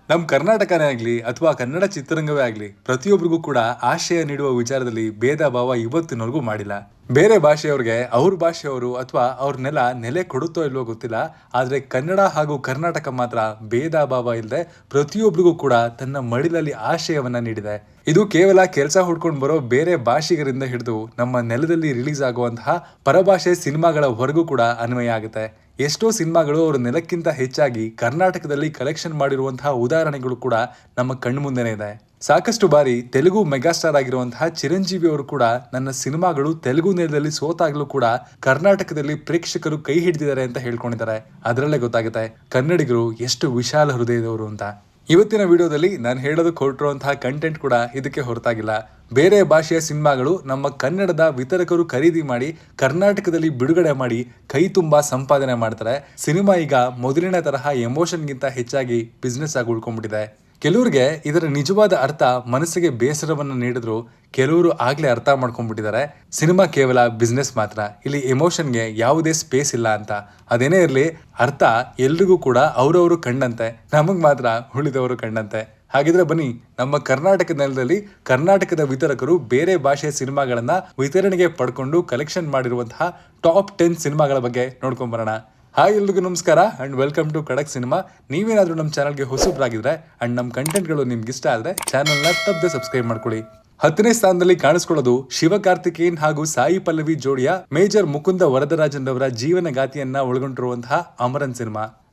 ನಮ್ಮ ಕರ್ನಾಟಕನೇ ಆಗಲಿ ಅಥವಾ ಕನ್ನಡ ಚಿತ್ರರಂಗವೇ ಆಗಲಿ ಪ್ರತಿಯೊಬ್ಬರಿಗೂ ಕೂಡ ಆಶಯ ನೀಡುವ ವಿಚಾರದಲ್ಲಿ ಭೇದ ಭಾವ ಇವತ್ತಿನವರೆಗೂ ಮಾಡಿಲ್ಲ. ಬೇರೆ ಭಾಷೆಯವ್ರಿಗೆ ಅವ್ರ ಭಾಷೆಯವರು ಅಥವಾ ಅವ್ರ ನೆಲೆ ಕೊಡುತ್ತೋ ಇಲ್ವೋ ಗೊತ್ತಿಲ್ಲ. ಆದ್ರೆ ಕನ್ನಡ ಹಾಗೂ ಕರ್ನಾಟಕ ಮಾತ್ರ ಭೇದ ಭಾವ ಇಲ್ಲದೆ ಪ್ರತಿಯೊಬ್ಬರಿಗೂ ಕೂಡ ತನ್ನ ಮಡಿಲಲ್ಲಿ ಆಶಯವನ್ನ ನೀಡಿದೆ. ಇದು ಕೇವಲ ಕೆಲಸ ಹುಡ್ಕೊಂಡು ಬರೋ ಬೇರೆ ಭಾಷಿಗರಿಂದ ಹಿಡಿದು ನಮ್ಮ ನೆಲದಲ್ಲಿ ರಿಲೀಸ್ ಆಗುವಂತಹ ಪರಭಾಷೆ ಸಿನಿಮಾಗಳವರೆಗೂ ಕೂಡ ಅನ್ವಯ ಆಗುತ್ತೆ. ಎಷ್ಟೋ ಸಿನಿಮಾಗಳು ಅವರ ನೆಲಕ್ಕಿಂತ ಹೆಚ್ಚಾಗಿ ಕರ್ನಾಟಕದಲ್ಲಿ ಕಲೆಕ್ಷನ್ ಮಾಡಿರುವಂತಹ ಉದಾಹರಣೆಗಳು ಕೂಡ ನಮ್ಮ ಕಣ್ಮುಂದೆನೇ ಇದೆ. ಸಾಕಷ್ಟು ಬಾರಿ ತೆಲುಗು ಮೆಗಾಸ್ಟಾರ್ ಆಗಿರುವಂತಹ ಚಿರಂಜೀವಿ ಅವರು ಕೂಡ ನನ್ನ ಸಿನಿಮಾಗಳು ತೆಲುಗು ನೆಲದಲ್ಲಿ ಸೋತಾಗ್ಲೂ ಕೂಡ ಕರ್ನಾಟಕದಲ್ಲಿ ಪ್ರೇಕ್ಷಕರು ಕೈ ಹಿಡಿದಿದ್ದಾರೆ ಅಂತ ಹೇಳ್ಕೊಂಡಿದ್ದಾರೆ. ಅದರಲ್ಲೇ ಗೊತ್ತಾಗುತ್ತೆ ಕನ್ನಡಿಗರು ಎಷ್ಟು ವಿಶಾಲ ಹೃದಯದವರು ಅಂತ. ಇವತ್ತಿನ ವಿಡಿಯೋದಲ್ಲಿ ನಾನು ಹೇಳೋದಕ್ಕೆ ಹೊರಟಿರುವಂತಹ ಕಂಟೆಂಟ್ ಕೂಡ ಇದಕ್ಕೆ ಹೊರತಾಗಿಲ್ಲ. ಬೇರೆ ಭಾಷೆಯ ಸಿನಿಮಾಗಳು ನಮ್ಮ ಕನ್ನಡದ ವಿತರಕರು ಖರೀದಿ ಮಾಡಿ ಕರ್ನಾಟಕದಲ್ಲಿ ಬಿಡುಗಡೆ ಮಾಡಿ ಕೈ ತುಂಬಾ ಸಂಪಾದನೆ ಮಾಡ್ತಾರೆ. ಸಿನಿಮಾ ಈಗ ಮೊದಲಿನ ತರಹ ಎಮೋಷನ್ಗಿಂತ ಹೆಚ್ಚಾಗಿ ಬಿಸ್ನೆಸ್ ಆಗಿ ಉಳ್ಕೊಂಡ್ಬಿಟ್ಟಿದೆ. ಕೆಲವ್ರಿಗೆ ಇದರ ನಿಜವಾದ ಅರ್ಥ ಮನಸ್ಸಿಗೆ ಬೇಸರವನ್ನು ನೀಡಿದ್ರು, ಕೆಲವರು ಆಗ್ಲೇ ಅರ್ಥ ಮಾಡ್ಕೊಂಡ್ಬಿಟ್ಟಿದ್ದಾರೆ ಸಿನಿಮಾ ಕೇವಲ ಬಿಸ್ನೆಸ್ ಮಾತ್ರ, ಇಲ್ಲಿ ಎಮೋಷನ್ಗೆ ಯಾವುದೇ ಸ್ಪೇಸ್ ಇಲ್ಲ ಅಂತ. ಅದೇನೇ ಇರಲಿ, ಅರ್ಥ ಎಲ್ರಿಗೂ ಕೂಡ ಅವ್ರವರು ಕಂಡಂತೆ, ನಮಗ್ ಮಾತ್ರ ಉಳಿದವರು ಕಂಡಂತೆ. ಹಾಗಿದ್ರೆ ಬನ್ನಿ, ನಮ್ಮ ಕರ್ನಾಟಕ ನೆಲದಲ್ಲಿ ಕರ್ನಾಟಕದ ವಿತರಕರು ಬೇರೆ ಭಾಷೆಯ ಸಿನಿಮಾಗಳನ್ನ ವಿತರಣೆಗೆ ಪಡ್ಕೊಂಡು ಕಲೆಕ್ಷನ್ ಮಾಡಿರುವಂತಹ ಟಾಪ್ 10 ಸಿನಿಮಾಗಳ ಬಗ್ಗೆ ನೋಡ್ಕೊಂಡ್ ಬರೋಣ. ಹಾಯ್, ಎಲ್ರಿಗೂ ನಮಸ್ಕಾರ ಅಂಡ್ ವೆಲ್ಕಮ್ ಟು ಖಡಕ್ ಸಿನಿಮಾ. ನೀವೇನಾದ್ರೂ ನಮ್ಮ ಚಾನಲ್ಗೆ ಹೊಸಬ್ರಾಗಿದ್ರೆ ಅಂಡ್ ನಮ್ಮ ಕಂಟೆಂಟ್ಗಳು ನಿಮ್ಗೆ ಇಷ್ಟ ಆದ್ರೆ ಚಾನಲ್ನ ತಪ್ಪದೆ ಸಬ್ಸ್ಕ್ರೈಬ್ ಮಾಡ್ಕೊಳ್ಳಿ. 10ನೇ ಸ್ಥಾನದಲ್ಲಿ ಕಾಣಿಸ್ಕೊಳ್ಳೋದು ಶಿವಕಾರ್ತಿಕೇಯನ್ ಹಾಗೂ ಸಾಯಿ ಪಲ್ಲವಿ ಜೋಡಿಯ ಮೇಜರ್ ಮುಕುಂದ ವರದರಾಜನ್ ಅವರ ಜೀವನ ಗಾಥೆಯನ್ನ ಒಳಗೊಂಡಿರುವಂತಹ ಅಮರನ್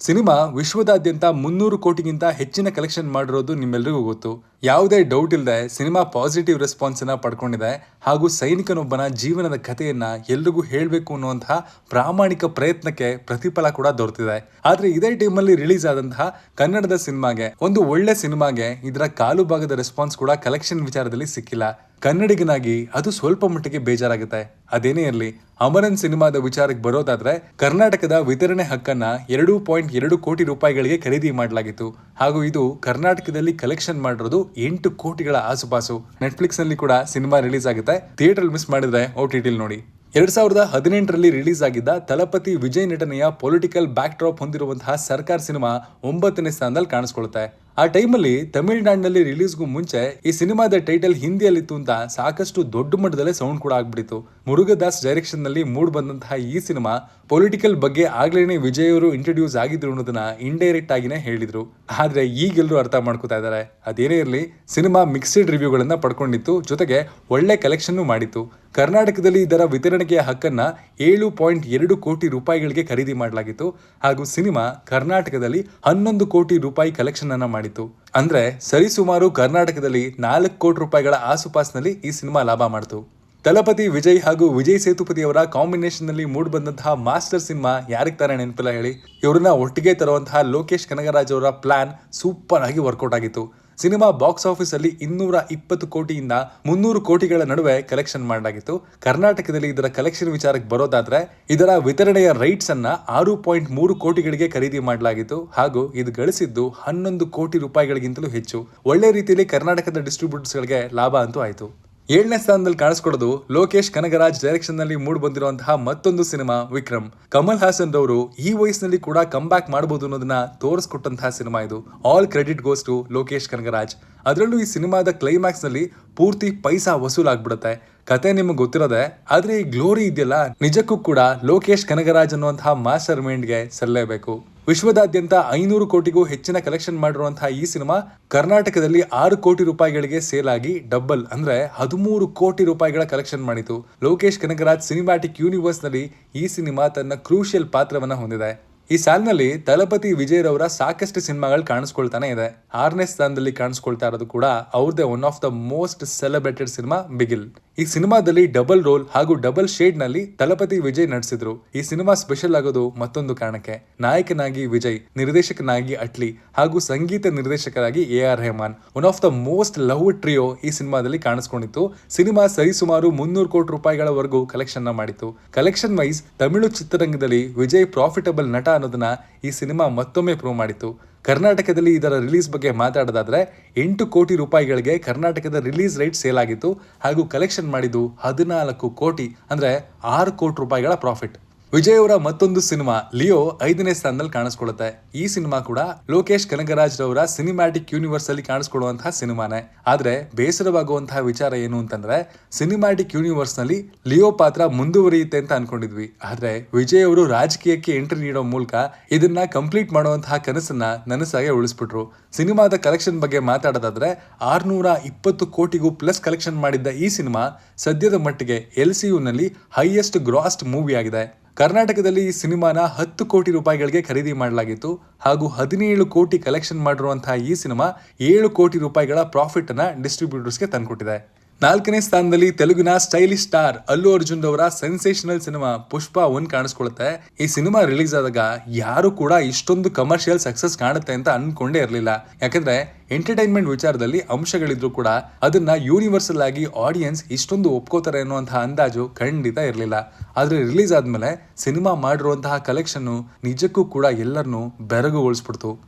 ಸಿನಿಮಾ ವಿಶ್ವದಾದ್ಯಂತ 300 ಕೋಟಿಗಿಂತ ಹೆಚ್ಚಿನ ಕಲೆಕ್ಷನ್ ಮಾಡಿರೋದು ನಿಮ್ಮೆಲ್ಲರಿಗೂ ಗೊತ್ತು. ಯಾವುದೇ ಡೌಟ್ ಇಲ್ಲದೆ ಸಿನಿಮಾ ಪಾಸಿಟಿವ್ ರೆಸ್ಪಾನ್ಸ್ ಅನ್ನ ಪಡ್ಕೊಂಡಿದೆ ಹಾಗೂ ಸೈನಿಕನೊಬ್ಬನ ಜೀವನದ ಕಥೆಯನ್ನ ಎಲ್ರಿಗೂ ಹೇಳಬೇಕು ಅನ್ನುವಂತಹ ಪ್ರಾಮಾಣಿಕ ಪ್ರಯತ್ನಕ್ಕೆ ಪ್ರತಿಫಲ ಕೂಡ ದೊರೆತಿದೆ. ಆದ್ರೆ ಇದೇ ಟೈಮಲ್ಲಿ ರಿಲೀಸ್ ಆದಂತಹ ಕನ್ನಡದ ಸಿನಿಮಾಗೆ, ಒಂದು ಒಳ್ಳೆ ಸಿನಿಮಾಗೆ ಇದರ ಕಾಲು ಭಾಗದ ರೆಸ್ಪಾನ್ಸ್ ಕೂಡ ಕಲೆಕ್ಷನ್ ವಿಚಾರದಲ್ಲಿ ಸಿಕ್ಕಿಲ್ಲ. ಕನ್ನಡಿಗನಾಗಿ ಅದು ಸ್ವಲ್ಪ ಮಟ್ಟಿಗೆ ಬೇಜಾರಾಗುತ್ತೆ. ಅದೇನೇ ಇರಲಿ, ಅಮರನ್ ಸಿನಿಮಾದ ವಿಚಾರಕ್ಕೆ ಬರೋದಾದ್ರೆ ಕರ್ನಾಟಕದ ವಿತರಣೆ ಹಕ್ಕನ್ನ 2.2 ಕೋಟಿ ರೂಪಾಯಿಗಳಿಗೆ ಖರೀದಿ ಮಾಡಲಾಗಿತ್ತು ಹಾಗೂ ಇದು ಕರ್ನಾಟಕದಲ್ಲಿ ಕಲೆಕ್ಷನ್ ಮಾಡಿರೋದು 8 ಕೋಟಿಗಳ ಆಸುಪಾಸು. ನೆಟ್ಫ್ಲಿಕ್ಸ್ ನಲ್ಲಿ ಕೂಡ ಸಿನಿಮಾ ರಿಲೀಸ್ ಆಗುತ್ತೆ. ಥಿಯೇಟರ್ ಮಿಸ್ ಮಾಡಿದ್ರೆ OTT ನೋಡಿ. 2018ರಲ್ಲಿ ರಿಲೀಸ್ ಆಗಿದ್ದ ತಲಪತಿ ವಿಜಯ್ ನಟನೆಯ ಪೊಲಿಟಿಕಲ್ ಬ್ಯಾಕ್ ಡ್ರಾಪ್ ಹೊಂದಿರುವಂತಹ ಸರ್ಕಾರ್ ಸಿನಿಮಾ 9ನೇ ಸ್ಥಾನದಲ್ಲಿ ಕಾಣಿಸ್ಕೊಳ್ಳುತ್ತೆ. ಆ ಟೈಮಲ್ಲಿ ತಮಿಳುನಾಡಿನಲ್ಲಿ ರಿಲೀಸ್ಗೂ ಮುಂಚೆ ಈ ಸಿನಿಮಾದ ಟೈಟಲ್ ಹಿಂದಿಯಲ್ಲಿತ್ತು ಅಂತ ಸಾಕಷ್ಟು ದೊಡ್ಡ ಮಟ್ಟದಲ್ಲೇ ಸೌಂಡ್ ಕೂಡ ಆಗ್ಬಿಟ್ಟಿತ್ತು. ಮುರುಗದಾಸ್ ಡೈರೆಕ್ಷನ್ ನಲ್ಲಿ ಮೂಡ್ ಬಂದಂತಹ ಈ ಸಿನಿಮಾ ಪೊಲಿಟಿಕಲ್ ಬಗ್ಗೆ ಆಗ್ಲೇನೆ ವಿಜಯ್ ಅವರು ಇಂಟ್ರೊಡ್ಯೂಸ್ ಆಗಿದ್ರು ಅನ್ನೋದನ್ನ ಇಂಡೈರೆಕ್ಟ್ ಆಗಿನೇ ಹೇಳಿದ್ರು. ಆದ್ರೆ ಈಗೆಲ್ಲರೂ ಅರ್ಥ ಮಾಡ್ಕೋತಾ ಇದ್ದಾರೆ. ಅದೇನೇ ಇರಲಿ, ಸಿನಿಮಾ ಮಿಕ್ಸ್ಡ್ ರಿವ್ಯೂಗಳನ್ನ ಪಡ್ಕೊಂಡಿತ್ತು, ಜೊತೆಗೆ ಒಳ್ಳೆ ಕಲೆಕ್ಷನ್ ಮಾಡಿತ್ತು. ಕರ್ನಾಟಕದಲ್ಲಿ ಇದರ ವಿತರಣೆಯ ಹಕ್ಕನ್ನ 7.2 ಕೋಟಿ ರೂಪಾಯಿಗಳಿಗೆ ಖರೀದಿ ಮಾಡಲಾಗಿತ್ತು ಹಾಗೂ ಸಿನಿಮಾ ಕರ್ನಾಟಕದಲ್ಲಿ 11 ಕೋಟಿ ರೂಪಾಯಿ ಕಲೆಕ್ಷನ್ ಅನ್ನ ಮಾಡಿತ್ತು. ಅಂದ್ರೆ ಸರಿಸುಮಾರು ಕರ್ನಾಟಕದಲ್ಲಿ 4 ಕೋಟಿ ರೂಪಾಯಿಗಳ ಆಸುಪಾಸಿನಲ್ಲಿ ಈ ಸಿನಿಮಾ ಲಾಭ ಮಾಡಿತು. ತಲಪತಿ ವಿಜಯ್ ಹಾಗೂ ವಿಜಯ್ ಸೇತುಪತಿ ಅವರ ಕಾಂಬಿನೇಷನ್ ನಲ್ಲಿ ಮೂಡ್ ಬಂದಂತಹ ಮಾಸ್ಟರ್ ಸಿನಿಮಾ ಯಾರಿಗೆ ತರ ನೆನಪಿಲ್ಲ ಹೇಳಿ. ಇವರನ್ನ ಒಟ್ಟಿಗೆ ತರುವಂತಹ ಲೋಕೇಶ್ ಕನಗರಾಜ್ ಅವರ ಪ್ಲಾನ್ ಸೂಪರ್ ಆಗಿ ವರ್ಕೌಟ್ ಆಗಿತ್ತು. ಸಿನಿಮಾ ಬಾಕ್ಸ್ ಆಫೀಸ್ ಅಲ್ಲಿ 220 ಕೋಟಿಯಿಂದ 300 ಕೋಟಿಗಳ ನಡುವೆ ಕಲೆಕ್ಷನ್ ಮಾಡಲಾಗಿತ್ತು. ಕರ್ನಾಟಕದಲ್ಲಿ ಇದರ ಕಲೆಕ್ಷನ್ ವಿಚಾರಕ್ಕೆ ಬರೋದಾದ್ರೆ ಇದರ ವಿತರಣೆಯ ರೈಟ್ಸ್ ಅನ್ನ 6.3 ಕೋಟಿಗಳಿಗೆ ಖರೀದಿ ಮಾಡಲಾಗಿತ್ತು ಹಾಗೂ ಇದು ಗಳಿಸಿದ್ದು 11 ಕೋಟಿ ರೂಪಾಯಿಗಳಿಗಿಂತಲೂ ಹೆಚ್ಚು. ಒಳ್ಳೆ ರೀತಿಯಲ್ಲಿ ಕರ್ನಾಟಕದ ಡಿಸ್ಟ್ರಿಬ್ಯೂಟರ್ಸ್ ಗಳಿಗೆ ಲಾಭ ಅಂತೂ ಆಯ್ತು. 7ನೇ ಸ್ಥಾನದಲ್ಲಿ ಕಾಣಿಸ್ಕೊಳ್ಳೋದು ಲೋಕೇಶ್ ಕನಗರಾಜ್ ಡೈರೆಕ್ಷನ್ ನಲ್ಲಿ ಮೂಡ್ ಬಂದಿರುವಂತಹ ಮತ್ತೊಂದು ಸಿನಿಮಾ ವಿಕ್ರಮ್. ಕಮಲ್ ಹಾಸನ್ ರವರು ಈ ವಯಸ್ಸಿನಲ್ಲಿ ಕೂಡ ಕಮ್ ಬ್ಯಾಕ್ ಮಾಡಬಹುದು ಅನ್ನೋದನ್ನ ತೋರಿಸ್ಕೊಟ್ಟಂತಹ ಸಿನಿಮಾ ಇದು. All credit goes to Lokesh Kanagaraj. ಅದರಲ್ಲೂ ಈ ಸಿನಿಮಾದ ಕ್ಲೈಮ್ಯಾಕ್ಸ್ ನಲ್ಲಿ ಪೂರ್ತಿ ಪೈಸಾ ವಸೂಲಾಗ್ಬಿಡುತ್ತೆ. ಕತೆ ನಿಮ್ಗೆ ಗೊತ್ತಿರೋದೆ, ಆದ್ರೆ ಈ ಗ್ಲೋರಿ ಇದೆಯಲ್ಲ ನಿಜಕ್ಕೂ ಕೂಡ ಲೋಕೇಶ್ ಕನಗರಾಜ್ ಅನ್ನುವಂತಹ ಮಾಸ್ಟರ್ ಮೈಂಡ್ಗೆ ಸಲ್ಲಲೇಬೇಕು. ವಿಶ್ವದಾದ್ಯಂತ 500 ಕೋಟಿಗೂ ಹೆಚ್ಚಿನ ಕಲೆಕ್ಷನ್ ಮಾಡಿರುವಂತಹ ಈ ಸಿನಿಮಾ ಕರ್ನಾಟಕದಲ್ಲಿ 6 ಕೋಟಿ ರೂಪಾಯಿಗಳಿಗೆ ಸೇಲ್ ಆಗಿ ಡಬಲ್ ಅಂದ್ರೆ 13 ಕೋಟಿ ರೂಪಾಯಿಗಳ ಕಲೆಕ್ಷನ್ ಮಾಡಿತು. ಲೋಕೇಶ್ ಕನಗರಾಜ್ ಸಿನಿಮ್ಯಾಟಿಕ್ ಯೂನಿವರ್ಸ್ ನಲ್ಲಿ ಈ ಸಿನಿಮಾ ತನ್ನ ಕ್ರೂಷಿಯಲ್ ಪಾತ್ರವನ್ನ ಹೊಂದಿದೆ. ಈ ಸಾಲಿನಲ್ಲಿ ತಲಪತಿ ವಿಜಯ್ ರವರ ಸಾಕಷ್ಟು ಸಿನಿಮಾಗಳು ಕಾಣಿಸ್ಕೊಳ್ತಾನೆ ಇದೆ. 6ನೇ ಸ್ಥಾನದಲ್ಲಿ ಕಾಣಿಸ್ಕೊಳ್ತಾ ಇರೋದು ಕೂಡ ಅವ್ರದೇ one of the most celebrated cinema Bigil. ಈ ಸಿನಿಮಾದಲ್ಲಿ ಡಬಲ್ ರೋಲ್ ಹಾಗೂ ಡಬಲ್ ಶೇಡ್ ನಲ್ಲಿ ತಲಪತಿ ವಿಜಯ್ ನಟಿಸಿದ್ರು. ಈ ಸಿನಿಮಾ ಸ್ಪೆಷಲ್ ಆಗೋದು ಮತ್ತೊಂದು ಕಾರಣಕ್ಕೆ. ನಾಯಕನಾಗಿ ವಿಜಯ್, ನಿರ್ದೇಶಕನಾಗಿ ಅಟ್ಲಿ ಹಾಗೂ ಸಂಗೀತ ನಿರ್ದೇಶಕರಾಗಿ AR Rahman. One of the most love trio ಈ ಸಿನಿಮಾದಲ್ಲಿ ಕಾಣಿಸ್ಕೊಂಡಿತ್ತು. ಸಿನಿಮಾ ಸರಿಸುಮಾರು 300 ಕೋಟಿ ರೂಪಾಯಿಗಳವರೆಗೂ ಕಲೆಕ್ಷನ್ ಮಾಡಿತ್ತು. ಕಲೆಕ್ಷನ್ ವೈಸ್ ತಮಿಳು ಚಿತ್ರರಂಗದಲ್ಲಿ ವಿಜಯ್ ಪ್ರಾಫಿಟಬಲ್ ನಟ ಅನ್ನೋದನ್ನ ಈ ಸಿನಿಮಾ ಮತ್ತೊಮ್ಮೆ ಪ್ರೂವ್ ಮಾಡಿತ್ತು. ಕರ್ನಾಟಕದಲ್ಲಿ ಇದರ ರಿಲೀಸ್ ಬಗ್ಗೆ ಮಾತಾಡೋದಾದ್ರೆ 8 ಕೋಟಿ ರೂಪಾಯಿಗಳಿಗೆ ಕರ್ನಾಟಕದ ರಿಲೀಸ್ ರೈಟ್ ಸೇಲ್ ಆಗಿತ್ತು ಹಾಗೂ ಕಲೆಕ್ಷನ್ ಮಾಡಿದ್ದು 14 ಕೋಟಿ ಅಂದ್ರೆ 6 ಕೋಟಿ ರೂಪಾಯಿಗಳ ಪ್ರಾಫಿಟ್. ವಿಜಯ್ ಅವರ ಮತ್ತೊಂದು ಸಿನಿಮಾ ಲಿಯೋ 5ನೇ ಸ್ಥಾನದಲ್ಲಿ ಕಾಣಿಸ್ಕೊಳ್ಳುತ್ತೆ. ಈ ಸಿನಿಮಾ ಕೂಡ ಲೋಕೇಶ್ ಕನಗರಾಜ್ ರವರ ಸಿನಿಮ್ಯಾಟಿಕ್ ಯೂನಿವರ್ಸ್ ಅಲ್ಲಿ ಕಾಣಿಸ್ಕೊಳ್ಳುವಂತಹ ಸಿನಿಮಾನೇ. ಆದ್ರೆ ಬೇಸರವಾಗುವಂತಹ ವಿಚಾರ ಏನು ಅಂತಂದ್ರೆ, ಸಿನಿಮ್ಯಾಟಿಕ್ ಯೂನಿವರ್ಸ್ ನಲ್ಲಿ ಲಿಯೋ ಪಾತ್ರ ಮುಂದುವರಿಯುತ್ತೆ ಅಂತ ಅನ್ಕೊಂಡಿದ್ವಿ. ಆದ್ರೆ ವಿಜಯ್ ಅವರು ರಾಜಕೀಯಕ್ಕೆ ಎಂಟ್ರಿ ನೀಡೋ ಮೂಲಕ ಇದನ್ನ ಕಂಪ್ಲೀಟ್ ಮಾಡುವಂತಹ ಕನಸನ್ನ ನನಸಾಗೆ ಉಳಿಸ್ಬಿಟ್ರು. ಸಿನಿಮಾದ ಕಲೆಕ್ಷನ್ ಬಗ್ಗೆ ಮಾತಾಡೋದಾದ್ರೆ 620 ಕೋಟಿಗೂ ಪ್ಲಸ್ ಕಲೆಕ್ಷನ್ ಮಾಡಿದ್ದ ಈ ಸಿನಿಮಾ ಸದ್ಯದ ಮಟ್ಟಿಗೆ LCU ನಲ್ಲಿ ಹೈಯೆಸ್ಟ್ ಗ್ರಾಸ್ಡ್ ಮೂವಿ ಆಗಿದೆ. ಕರ್ನಾಟಕದಲ್ಲಿ ಈ ಸಿನಿಮಾನ 10 ಕೋಟಿ ರೂಪಾಯಿಗಳಿಗೆ ಖರೀದಿ ಮಾಡಲಾಗಿತ್ತು ಹಾಗೂ 17 ಕೋಟಿ ಕಲೆಕ್ಷನ್ ಮಾಡಿರುವಂತಹ ಈ ಸಿನಿಮಾ 7 ಕೋಟಿ ರೂಪಾಯಿಗಳ ಪ್ರಾಫಿಟ್ ಅನ್ನ ಡಿಸ್ಟ್ರಿಬ್ಯೂಟರ್ಸ್ಗೆ ತಂದ್ಕೊಟ್ಟಿದೆ. 4ನೇ ಸ್ಥಾನದಲ್ಲಿ ತೆಲುಗಿನ ಸ್ಟೈಲಿಶ್ ಸ್ಟಾರ್ ಅಲ್ಲು ಅರ್ಜುನ್ ಅವರ ಸೆನ್ಸೇಷನಲ್ ಸಿನಿಮಾ ಪುಷ್ಪ 1 ಕಾಣಿಸ್ಕೊಳ್ಳುತ್ತೆ. ಈ ಸಿನಿಮಾ ರಿಲೀಸ್ ಆದಾಗ ಯಾರು ಕೂಡ ಇಷ್ಟೊಂದು ಕಮರ್ಷಿಯಲ್ ಸಕ್ಸಸ್ ಕಾಣುತ್ತೆ ಅಂತ ಅನ್ಕೊಂಡೇ ಇರಲಿಲ್ಲ. ಯಾಕಂದ್ರೆ ಎಂಟರ್ಟೈನ್ಮೆಂಟ್ ವಿಚಾರದಲ್ಲಿ ಅಂಶಗಳಿದ್ರು ಕೂಡ ಅದನ್ನ ಯೂನಿವರ್ಸಲ್ ಆಗಿ ಆಡಿಯನ್ಸ್ ಇಷ್ಟೊಂದು ಒಪ್ಕೋತಾರೆ ಅನ್ನುವಂತಹ ಅಂದಾಜು ಖಂಡಿತ ಇರಲಿಲ್ಲ. ಆದ್ರೆ ರಿಲೀಸ್ ಆದ್ಮೇಲೆ ಸಿನಿಮಾ ಮಾಡಿರುವಂತಹ ಕಲೆಕ್ಷನ್ ನಿಜಕ್ಕೂ ಕೂಡ ಎಲ್ಲರನ್ನೂ ಬೆರಗುಗೊಳಿಸ್ಬಿಡ್ತು.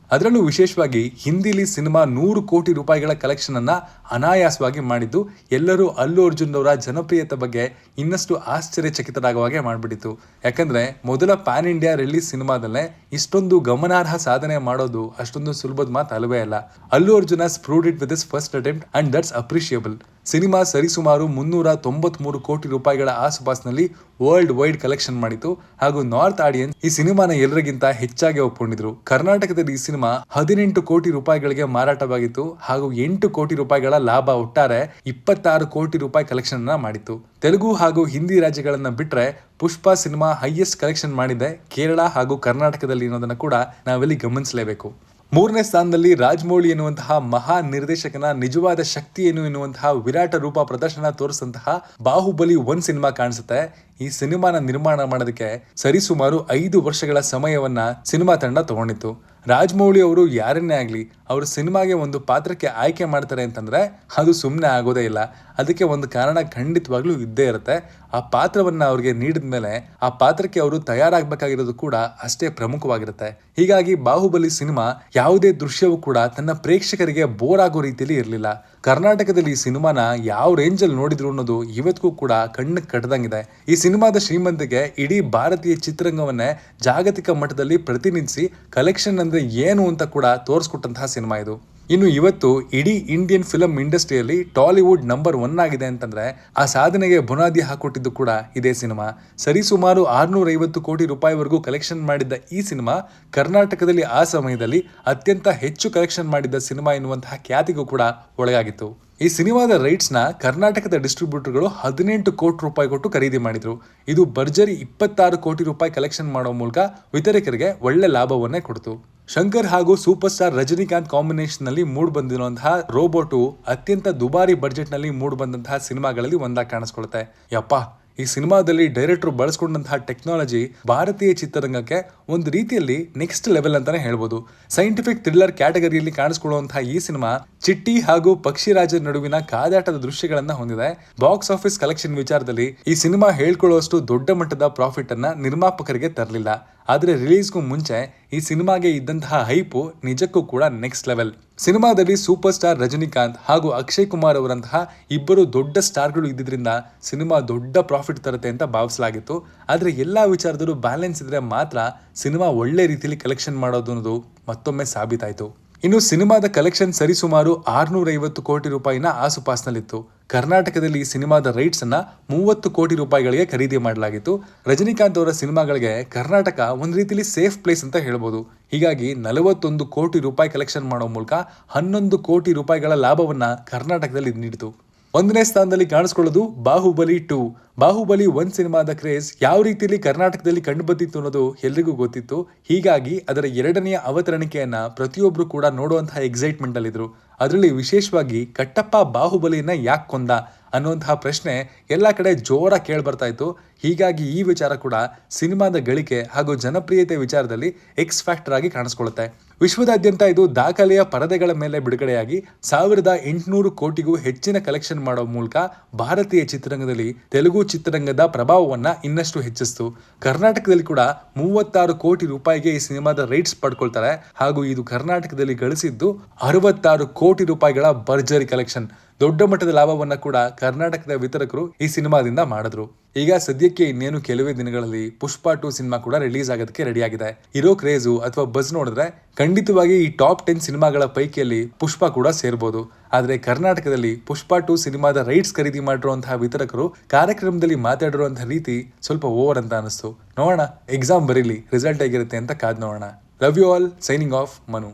ಅದರಲ್ಲೂ ವಿಶೇಷವಾಗಿ ಹಿಂದಿಲಿ ಸಿನಿಮಾ 100 ಕೋಟಿ ರೂಪಾಯಿಗಳ ಕಲೆಕ್ಷನ್ ಅನ್ನ ಅನಾಯಾಸವಾಗಿ ಮಾಡಿದ್ದು ಎಲ್ಲರೂ ಅಲ್ಲು ಅರ್ಜುನ್ ಅವರ ಜನಪ್ರಿಯತೆ ಬಗ್ಗೆ ಇನ್ನಷ್ಟು ಆಶ್ಚರ್ಯಚಕಿತರಾಗುವ ಹಾಗೆ ಮಾಡ್ಬಿಟ್ಟಿತ್ತು. ಯಾಕಂದ್ರೆ ಮೊದಲ ಪ್ಯಾನ್ ಇಂಡಿಯಾ ರಿಲೀಸ್ ಸಿನಿಮಾದಲ್ಲೇ ಇಷ್ಟೊಂದು ಗಮನಾರ್ಹ ಸಾಧನೆ ಮಾಡೋದು ಅಷ್ಟೊಂದು ಸುಲಭದ ಮಾತು ಅಲ್ಲವೇ ಅಲ್ಲ. Allu Arjun has proved it with his first attempt and that's appreciable. Cinema ಸರಿಸುಮಾರು 393 ಕೋಟಿ ರೂಪಾಯಿಗಳ ಆಸುಪಾಸಿನಲ್ಲಿ ವರ್ಲ್ಡ್ ವೈಡ್ ಕಲೆಕ್ಷನ್ ಮಾಡಿತು ಹಾಗೂ ನಾರ್ತ್ ಆಡಿಯನ್ಸ್ ಈ ಸಿನಿಮಾನ ಎಲ್ಲರಿಗಿಂತ ಹೆಚ್ಚಾಗಿ ಒಪ್ಕೊಂಡಿದ್ರು. ಕರ್ನಾಟಕದಲ್ಲಿ ಈ ಸಿನಿಮಾ 18 ಕೋಟಿ ರೂಪಾಯಿಗಳಿಗೆ ಮಾರಾಟವಾಗಿತ್ತು ಹಾಗೂ 8 ಕೋಟಿ ರೂಪಾಯಿಗಳ ಲಾಭ, ಒಟ್ಟಾರೆ 26 ಕೋಟಿ ರೂಪಾಯಿ ಕಲೆಕ್ಷನ್ ಅನ್ನ ಮಾಡಿತ್ತು. ತೆಲುಗು ಹಾಗೂ ಹಿಂದಿ ರಾಜ್ಯಗಳನ್ನ ಬಿಟ್ರೆ ಪುಷ್ಪ ಸಿನಿಮಾ ಹೈಯೆಸ್ಟ್ ಕಲೆಕ್ಷನ್ ಮಾಡಿದೆ ಕೇರಳ ಹಾಗೂ ಕರ್ನಾಟಕದಲ್ಲಿ ಅನ್ನೋದನ್ನ ಕೂಡ ನಾವಿಲ್ಲಿ ಗಮನಿಸಲೇಬೇಕು. 3ನೇ ಸ್ಥಾನದಲ್ಲಿ ರಾಜಮೌಳಿ ಎನ್ನುವಂತಹ ಮಹಾ ನಿರ್ದೇಶಕನ ನಿಜವಾದ ಶಕ್ತಿ ಏನು ಎನ್ನುವಂತಹ ವಿರಾಟ ರೂಪ ಪ್ರದರ್ಶನ ತೋರಿಸಿದಂತಹ ಬಾಹುಬಲಿ 1 ಸಿನಿಮಾ ಕಾಣಿಸುತ್ತೆ. ಈ ಸಿನಿಮಾನ ನಿರ್ಮಾಣ ಮಾಡೋದಕ್ಕೆ ಸರಿಸುಮಾರು 5 ವರ್ಷಗಳ ಸಮಯವನ್ನ ಸಿನಿಮಾ ತಂಡ ತಗೊಂಡಿತ್ತು. ರಾಜಮೌಳಿ ಅವರು ಯಾರನ್ನೇ ಆಗ್ಲಿ ಅವರು ಸಿನಿಮಾಗೆ ಒಂದು ಪಾತ್ರಕ್ಕೆ ಆಯ್ಕೆ ಮಾಡ್ತಾರೆ ಅಂತಂದ್ರೆ ಅದು ಸುಮ್ಮನೆ ಆಗೋದೇ ಇಲ್ಲ. ಅದಕ್ಕೆ ಒಂದು ಕಾರಣ ಖಂಡಿತವಾಗ್ಲೂ ಇದ್ದೇ ಇರುತ್ತೆ. ಆ ಪಾತ್ರವನ್ನ ಅವ್ರಿಗೆ ನೀಡಿದ ಮೇಲೆ ಆ ಪಾತ್ರಕ್ಕೆ ಅವರು ತಯಾರಾಗಬೇಕಾಗಿರೋದು ಕೂಡ ಅಷ್ಟೇ ಪ್ರಮುಖವಾಗಿರುತ್ತೆ. ಹೀಗಾಗಿ ಬಾಹುಬಲಿ ಸಿನಿಮಾ ಯಾವುದೇ ದೃಶ್ಯವೂ ಕೂಡ ತನ್ನ ಪ್ರೇಕ್ಷಕರಿಗೆ ಬೋರ್ ಆಗೋ ರೀತಿಯಲ್ಲಿ ಇರಲಿಲ್ಲ. ಕರ್ನಾಟಕದಲ್ಲಿ ಈ ಸಿನಿಮಾನ ಯಾವ ರೇಂಜಲ್ಲಿ ನೋಡಿದ್ರು ಅನ್ನೋದು ಇವತ್ತಿಗೂ ಕೂಡ ಕಣ್ಣಿಗೆ ಕಟ್ಟದಂಗಿದೆ. ಈ ಸಿನಿಮಾದ ಶ್ರೀಮಂತಿಗೆ ಇಡೀ ಭಾರತೀಯ ಚಿತ್ರರಂಗವನ್ನೇ ಜಾಗತಿಕ ಮಟ್ಟದಲ್ಲಿ ಪ್ರತಿನಿಧಿಸಿ ಕಲೆಕ್ಷನ್ ಅಂದ್ರೆ ಏನು ಅಂತ ಕೂಡ ತೋರಿಸ್ಕೊಟ್ಟಂತಹ ಸಿನಿಮಾ ಇದು. ಇನ್ನು ಇವತ್ತು ಇಡೀ ಇಂಡಿಯನ್ ಫಿಲಂ ಇಂಡಸ್ಟ್ರಿಯಲ್ಲಿ ಟಾಲಿವುಡ್ ನಂಬರ್ 1 ಆಗಿದೆ ಅಂತಂದ್ರೆ ಆ ಸಾಧನೆಗೆ ಬುನಾದಿ ಹಾಕೊಟ್ಟಿದ್ದು ಕೂಡ ಇದೇ ಸಿನಿಮಾ. ಸರಿಸುಮಾರು 650 ಕೋಟಿ ರೂಪಾಯಿವರೆಗೂ ಕಲೆಕ್ಷನ್ ಮಾಡಿದ್ದ ಈ ಸಿನಿಮಾ ಕರ್ನಾಟಕದಲ್ಲಿ ಆ ಸಮಯದಲ್ಲಿ ಅತ್ಯಂತ ಹೆಚ್ಚು ಕಲೆಕ್ಷನ್ ಮಾಡಿದ್ದ ಸಿನಿಮಾ ಎನ್ನುವಂತಹ ಖ್ಯಾತಿಗೂ ಕೂಡ ಒಳಗಾಗಿತ್ತು. ಈ ಸಿನಿಮಾದ ರೈಟ್ಸ್ ನ ಕರ್ನಾಟಕದ ಡಿಸ್ಟ್ರಿಬ್ಯೂಟರ್ಗಳು 18 ಕೋಟಿ ರೂಪಾಯಿ ಕೊಟ್ಟು ಖರೀದಿ ಮಾಡಿದ್ರು. ಇದು ಭರ್ಜರಿ 26 ಕೋಟಿ ರೂಪಾಯಿ ಕಲೆಕ್ಷನ್ ಮಾಡೋ ಮೂಲಕ ವಿತರಕರಿಗೆ ಒಳ್ಳೆ ಲಾಭವನ್ನೇ ಕೊಡ್ತು. ಶಂಕರ್ ಹಾಗೂ ಸೂಪರ್ ಸ್ಟಾರ್ ರಜನಿಕಾಂತ್ ಕಾಂಬಿನೇಷನ್ ನಲ್ಲಿ ಮೂಡ್ ಬಂದಿರುವಂತಹ ರೋಬೋಟು ಅತ್ಯಂತ ದುಬಾರಿ ಬಡ್ಜೆಟ್ ನಲ್ಲಿ ಮೂಡ್ ಬಂದಂತಹ ಸಿನಿಮಾಗಳಲ್ಲಿ ಒಂದಾಗಿ ಕಾಣಿಸ್ಕೊಳುತ್ತೆ. ಯಪ್ಪಾ, ಈ ಸಿನಿಮಾದಲ್ಲಿ ಡೈರೆಕ್ಟರ್ ಬಳಸ್ಕೊಂಡಂತಹ ಟೆಕ್ನಾಲಜಿ ಭಾರತೀಯ ಚಿತ್ರರಂಗಕ್ಕೆ ಒಂದು ರೀತಿಯಲ್ಲಿ ನೆಕ್ಸ್ಟ್ ಲೆವೆಲ್ ಅಂತಾನೆ ಹೇಳ್ಬೋದು. ಸೈಂಟಿಫಿಕ್ ಥ್ರಿಲ್ಲರ್ ಕ್ಯಾಟಗರಿಯಲ್ಲಿ ಕಾಣಿಸ್ಕೊಳ್ಳುವಂತಹ ಈ ಸಿನಿಮಾ ಚಿಟ್ಟಿ ಹಾಗೂ ಪಕ್ಷಿರಾಜ ನಡುವಿನ ಕಾದಾಟದ ದೃಶ್ಯಗಳನ್ನ ಹೊಂದಿದೆ. ಬಾಕ್ಸ್ ಆಫೀಸ್ ಕಲೆಕ್ಷನ್ ವಿಚಾರದಲ್ಲಿ ಈ ಸಿನಿಮಾ ಹೇಳ್ಕೊಳ್ಳುವಷ್ಟು ದೊಡ್ಡ ಮಟ್ಟದ ಪ್ರಾಫಿಟ್ ಅನ್ನ ನಿರ್ಮಾಪಕರಿಗೆ ತರಲಿಲ್ಲ. ಆದ್ರೆ ರಿಲೀಸ್ಗೂ ಮುಂಚೆ ಈ ಸಿನಿಮಾಗೆ ಇದ್ದಂತಹ ಹೈಪು ನಿಜಕ್ಕೂ ಕೂಡ ನೆಕ್ಸ್ಟ್ ಲೆವೆಲ್. ಸಿನಿಮಾದಲ್ಲಿ ಸೂಪರ್ ಸ್ಟಾರ್ ರಜನಿಕಾಂತ್ ಹಾಗೂ ಅಕ್ಷಯ್ ಕುಮಾರ್ ಅವರಂತಹ ಇಬ್ಬರು ದೊಡ್ಡ ಸ್ಟಾರ್ಗಳು ಇದ್ದಿದ್ರಿಂದ ಸಿನಿಮಾ ದೊಡ್ಡ ಪ್ರಾಫಿಟ್ ತರುತ್ತೆ ಅಂತ ಭಾವಿಸಲಾಗಿತ್ತು. ಆದ್ರೆ ಎಲ್ಲಾ ವಿಚಾರದಲ್ಲೂ ಬ್ಯಾಲೆನ್ಸ್ ಇದ್ರೆ ಮಾತ್ರ ಸಿನಿಮಾ ಒಳ್ಳೆ ರೀತಿಯಲ್ಲಿ ಕಲೆಕ್ಷನ್ ಮಾಡೋದು ಅನ್ನೋದು ಮತ್ತೊಮ್ಮೆ ಸಾಬೀತಾಯಿತು. ಇನ್ನು ಸಿನಿಮಾದ ಕಲೆಕ್ಷನ್ ಸರಿಸುಮಾರು 650 ಕೋಟಿ ರೂಪಾಯಿನ ಆಸುಪಾಸಿನಲ್ಲಿತ್ತು. ಕರ್ನಾಟಕದಲ್ಲಿ ಈ ಸಿನಿಮಾದ ರೈಟ್ಸ್ ಅನ್ನ 30 ಕೋಟಿ ರೂಪಾಯಿಗಳಿಗೆ ಖರೀದಿ ಮಾಡಲಾಗಿತ್ತು. ರಜನಿಕಾಂತ್ ಅವರ ಸಿನಿಮಾಗಳಿಗೆ ಕರ್ನಾಟಕ ಒಂದ್ ರೀತಿಯಲ್ಲಿ ಸೇಫ್ ಪ್ಲೇಸ್ ಅಂತ ಹೇಳ್ಬೋದು. ಹೀಗಾಗಿ 41 ಕೋಟಿ ರೂಪಾಯಿ ಕಲೆಕ್ಷನ್ ಮಾಡೋ ಮೂಲಕ 11 ಕೋಟಿ ರೂಪಾಯಿಗಳ ಲಾಭವನ್ನ ಕರ್ನಾಟಕದಲ್ಲಿ ನೀಡಿತು. 1ನೇ ಸ್ಥಾನದಲ್ಲಿ ಕಾಣಿಸ್ಕೊಳ್ಳೋದು ಬಾಹುಬಲಿ 2. ಬಾಹುಬಲಿ 1 ಸಿನಿಮಾದ ಕ್ರೇಜ್ ಯಾವ ರೀತಿಯಲ್ಲಿ ಕರ್ನಾಟಕದಲ್ಲಿ ಕಂಡುಬಂದಿತ್ತು ಅನ್ನೋದು ಎಲ್ರಿಗೂ ಗೊತ್ತಿತ್ತು. ಹೀಗಾಗಿ ಅದರ 2ನೇ ಅವತರಣಿಕೆಯನ್ನ ಪ್ರತಿಯೊಬ್ರು ಕೂಡ ನೋಡುವಂತಹ ಎಕ್ಸೈಟ್ಮೆಂಟ್ ಅಲ್ಲಿದ್ರು. ಅದರಲ್ಲಿ ವಿಶೇಷವಾಗಿ ಕಟ್ಟಪ್ಪ ಬಾಹುಬಲಿಯನ್ನ ಯಾಕೆ ಕೊಂದ ಅನ್ನುವಂತಹ ಪ್ರಶ್ನೆ ಎಲ್ಲ ಕಡೆ ಜೋರ ಕೇಳಿ ಬರ್ತಾ ಇತ್ತು. ಹೀಗಾಗಿ ಈ ವಿಚಾರ ಕೂಡ ಸಿನಿಮಾದ ಗಳಿಕೆ ಹಾಗೂ ಜನಪ್ರಿಯತೆ ವಿಚಾರದಲ್ಲಿ ಎಕ್ಸ್ ಫ್ಯಾಕ್ಟರ್ ಆಗಿ ಕಾಣಿಸ್ಕೊಳ್ಳುತ್ತೆ. ವಿಶ್ವದಾದ್ಯಂತ ಇದು ದಾಖಲೆಯ ಪರದೆಗಳ ಮೇಲೆ ಬಿಡುಗಡೆಯಾಗಿ 1800 ಕೋಟಿಗೂ ಹೆಚ್ಚಿನ ಕಲೆಕ್ಷನ್ ಮಾಡೋ ಮೂಲಕ ಭಾರತೀಯ ಚಿತ್ರರಂಗದಲ್ಲಿ ತೆಲುಗು ಚಿತ್ರರಂಗದ ಪ್ರಭಾವವನ್ನ ಇನ್ನಷ್ಟು ಹೆಚ್ಚಿಸಿತು. ಕರ್ನಾಟಕದಲ್ಲಿ ಕೂಡ 36 ಕೋಟಿ ರೂಪಾಯಿಗೆ ಈ ಸಿನಿಮಾದ ರೈಟ್ಸ್ ಪಡ್ಕೊಳ್ತಾರೆ ಹಾಗೂ ಇದು ಕರ್ನಾಟಕದಲ್ಲಿ ಗಳಿಸಿದ್ದು 66 ಕೋಟಿ ರೂಪಾಯಿಗಳ ಭರ್ಜರಿ ಕಲೆಕ್ಷನ್. ದೊಡ್ಡ ಮಟ್ಟದ ಲಾಭವನ್ನ ಕೂಡ ಕರ್ನಾಟಕದ ವಿತರಕರು ಈ ಸಿನಿಮಾದಿಂದ ಮಾಡಿದ್ರು. ಈಗ ಸದ್ಯಕ್ಕೆ ಇನ್ನೇನು ಕೆಲವೇ ದಿನಗಳಲ್ಲಿ ಪುಷ್ಪ 2 ಸಿನಿಮಾ ಕೂಡ ರಿಲೀಸ್ ಆಗೋದಕ್ಕೆ ರೆಡಿ ಆಗಿದೆ. ಇರೋ ಕ್ರೇಜು ಅಥವಾ ಬಜ್ ನೋಡಿದ್ರೆ ಖಂಡಿತವಾಗಿ ಈ ಟಾಪ್ 10 ಸಿನಿಮಾಗಳ ಪೈಕಿಯಲ್ಲಿ ಪುಷ್ಪ ಕೂಡ ಸೇರ್ಬೋದು. ಆದ್ರೆ ಕರ್ನಾಟಕದಲ್ಲಿ ಪುಷ್ಪ 2 ಸಿನಿಮಾದ ರೈಟ್ಸ್ ಖರೀದಿ ಮಾಡಿರುವಂತಹ ವಿತರಕರು ಕಾರ್ಯಕ್ರಮದಲ್ಲಿ ಮಾತಾಡಿರುವಂತಹ ರೀತಿ ಸ್ವಲ್ಪ ಓವರ್ ಅಂತ ಅನಿಸ್ತು. ನೋಡೋಣ, ಎಕ್ಸಾಮ್ ಬರೀಲಿ, ರಿಸಲ್ಟ್ ಹೇಗಿರುತ್ತೆ ಅಂತ ಕಾದ್ ನೋಡೋಣ. Love you all. Signing off, Manu.